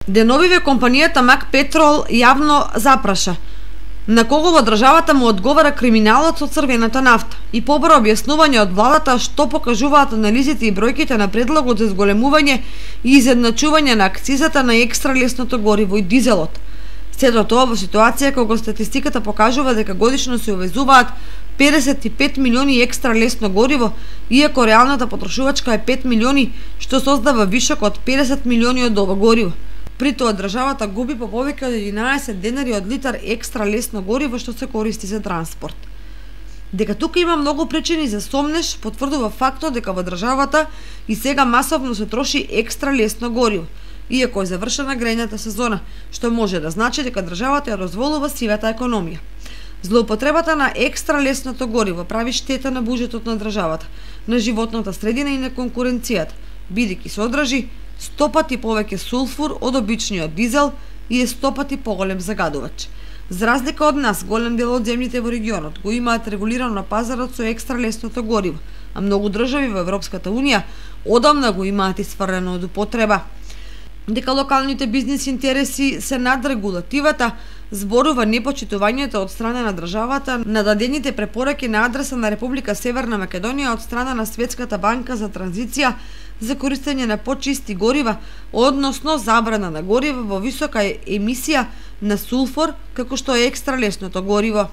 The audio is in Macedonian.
Деновиве компанијата Мак Петрол јавно запраша на кого во државата му одговара криминалот со црвената нафта и побара објаснување од владата што покажуваат анализите и бројките на предлогот за зголемување и изедначување на акцизата на екстра лесното гориво и дизелот. Сето тоа во ситуација кога статистиката покажува дека годишно се увезуваат 55 милиони екстра лесно гориво, иако реалната потрошувачка е 5 милиони, што создава вишок од 50 милиони од ова гориво. При тоа државата губи по повеќе од 11 денари од литар екстра лесно гориво што се користи за транспорт. Дека тука има многу причини за сомнеш потврдува фактот дека во државата и сега масовно се троши екстра лесно гориво, иако е завршена грејната сезона, што може да значи дека државата ја дозволува сивата економија. Злоупотребата на екстра лесното гориво прави штета на буџетот на државата, на животната средина и на конкуренцијата, бидејќи содржи 100 пати повеќе сулфур од обичниот дизел и е 100 пати поголем загадувач. За разлика од нас, голем дел од земјите во регионот го имаат регулирано на пазарот со екстра лесното гориво, а многу држави во Европската Унија одамна го имаат исфрлено од употреба. Дека локалните бизнис интереси се над регулативата, зборува непочитувањето од страна на државата на дадените препораки на адреса на Република Северна Македонија од страна на Светската банка за транзиција за користење на почисти горива, односно забрана на горива во висока емисија на сулфур, како што е екстра лесното гориво.